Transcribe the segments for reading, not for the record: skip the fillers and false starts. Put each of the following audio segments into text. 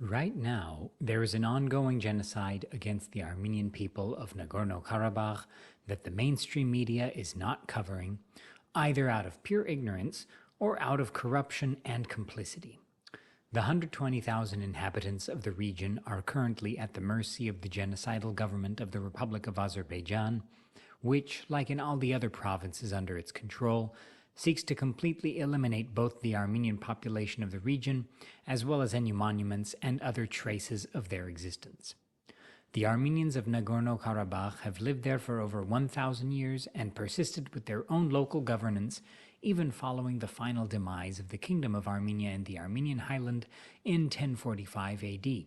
Right now, there is an ongoing genocide against the Armenian people of Nagorno-Karabakh that the mainstream media is not covering, either out of pure ignorance or out of corruption and complicity. The 120,000 inhabitants of the region are currently at the mercy of the genocidal government of the Republic of Azerbaijan, which, like in all the other provinces under its control, seeks to completely eliminate both the Armenian population of the region as well as any monuments and other traces of their existence. The Armenians of Nagorno-Karabakh have lived there for over 1,000 years and persisted with their own local governance even following the final demise of the Kingdom of Armenia in the Armenian highland in 1045 AD.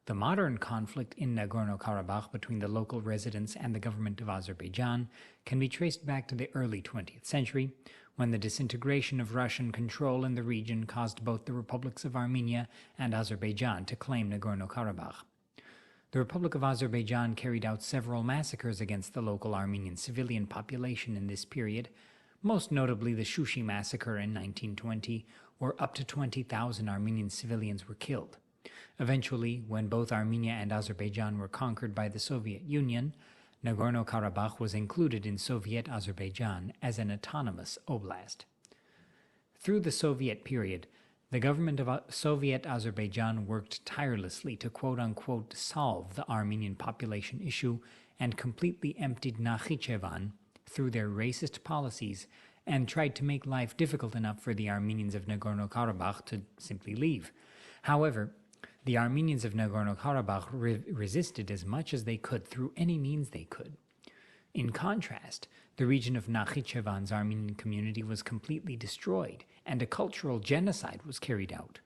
The modern conflict in Nagorno-Karabakh between the local residents and the government of Azerbaijan can be traced back to the early 20th century, when the disintegration of Russian control in the region caused both the republics of Armenia and Azerbaijan to claim Nagorno-Karabakh. The Republic of Azerbaijan carried out several massacres against the local Armenian civilian population in this period, most notably the Shushi massacre in 1920, where up to 20,000 Armenian civilians were killed. Eventually, when both Armenia and Azerbaijan were conquered by the Soviet Union, Nagorno-Karabakh was included in Soviet Azerbaijan as an autonomous oblast. Through the Soviet period, the government of Soviet Azerbaijan worked tirelessly to quote-unquote solve the Armenian population issue and completely emptied Nakhichevan through their racist policies and tried to make life difficult enough for the Armenians of Nagorno-Karabakh to simply leave. However, the Armenians of Nagorno-Karabakh resisted as much as they could through any means they could. In contrast, the region of Nakhichevan's Armenian community was completely destroyed, and a cultural genocide was carried out.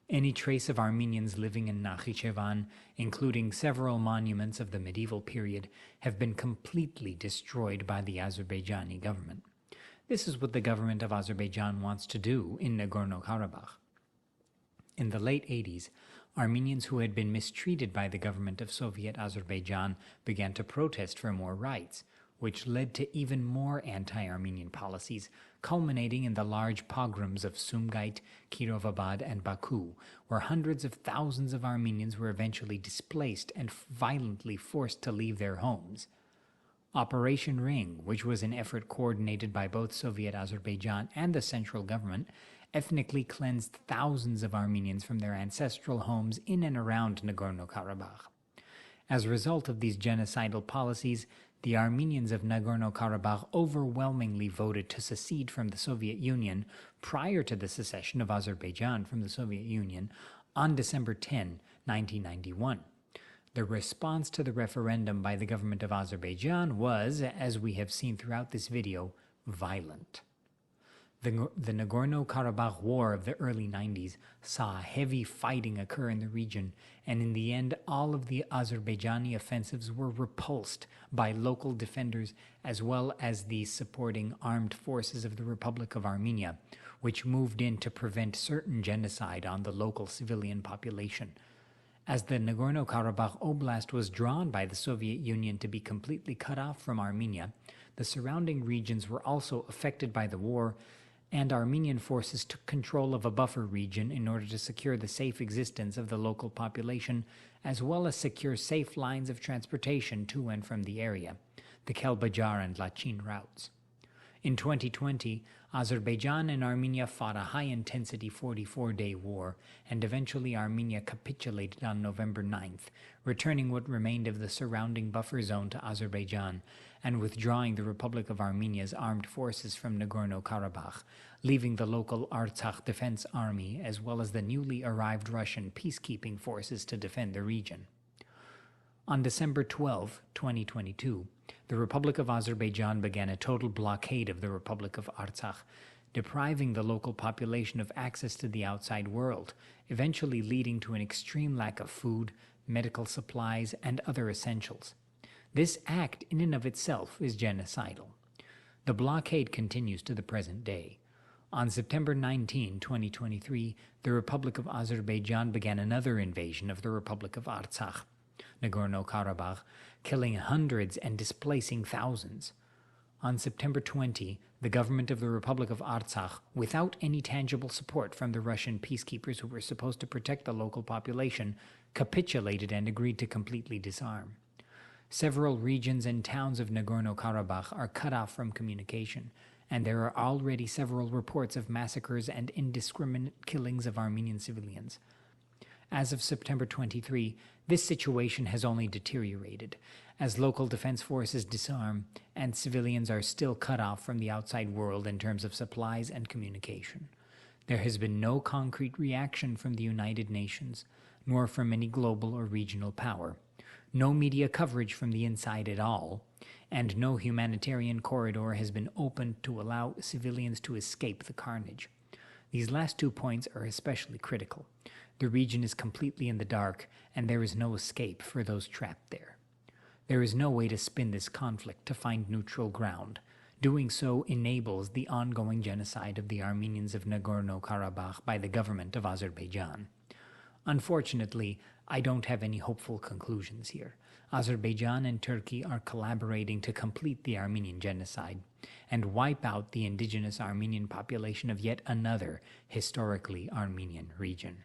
Any trace of Armenians living in Nakhichevan, including several monuments of the medieval period, have been completely destroyed by the Azerbaijani government. This is what the government of Azerbaijan wants to do in Nagorno-Karabakh. In the late 80s, Armenians who had been mistreated by the government of Soviet Azerbaijan began to protest for more rights, which led to even more anti-Armenian policies, culminating in the large pogroms of Sumgait, Kirovabad, and Baku, where hundreds of thousands of Armenians were eventually displaced and violently forced to leave their homes. Operation Ring, which was an effort coordinated by both Soviet Azerbaijan and the central government, ethnically cleansed thousands of Armenians from their ancestral homes in and around Nagorno-Karabakh. As a result of these genocidal policies, the Armenians of Nagorno-Karabakh overwhelmingly voted to secede from the Soviet Union prior to the secession of Azerbaijan from the Soviet Union on December 10, 1991. The response to the referendum by the government of Azerbaijan was, as we have seen throughout this video, violent. The Nagorno-Karabakh War of the early 90s saw heavy fighting occur in the region, and in the end all of the Azerbaijani offensives were repulsed by local defenders as well as the supporting armed forces of the Republic of Armenia, which moved in to prevent certain genocide on the local civilian population. As the Nagorno-Karabakh Oblast was drawn by the Soviet Union to be completely cut off from Armenia, the surrounding regions were also affected by the war, and Armenian forces took control of a buffer region in order to secure the safe existence of the local population, as well as secure safe lines of transportation to and from the area, the Kelbajar and Lachin routes. In 2020, Azerbaijan and Armenia fought a high-intensity 44-day war, and eventually Armenia capitulated on November 9th, returning what remained of the surrounding buffer zone to Azerbaijan and withdrawing the Republic of Armenia's armed forces from Nagorno-Karabakh, leaving the local Artsakh Defense Army as well as the newly arrived Russian peacekeeping forces to defend the region. On December 12, 2022, the Republic of Azerbaijan began a total blockade of the Republic of Artsakh, depriving the local population of access to the outside world, eventually leading to an extreme lack of food, medical supplies, and other essentials. This act in and of itself is genocidal. The blockade continues to the present day. On September 19, 2023, the Republic of Azerbaijan began another invasion of the Republic of Artsakh, Nagorno-Karabakh, killing hundreds and displacing thousands. On September 20, the government of the Republic of Artsakh, without any tangible support from the Russian peacekeepers who were supposed to protect the local population, capitulated and agreed to completely disarm. Several regions and towns of Nagorno-Karabakh are cut off from communication, and there are already several reports of massacres and indiscriminate killings of Armenian civilians. As of September 23, this situation has only deteriorated, as local defense forces disarm and civilians are still cut off from the outside world in terms of supplies and communication. There has been no concrete reaction from the United Nations, nor from any global or regional power, no media coverage from the inside at all, and no humanitarian corridor has been opened to allow civilians to escape the carnage. These last 2 points are especially critical. The region is completely in the dark, and there is no escape for those trapped there. There is no way to spin this conflict to find neutral ground. Doing so enables the ongoing genocide of the Armenians of Nagorno-Karabakh by the government of Azerbaijan. Unfortunately, I don't have any hopeful conclusions here. Azerbaijan and Turkey are collaborating to complete the Armenian genocide and wipe out the indigenous Armenian population of yet another historically Armenian region.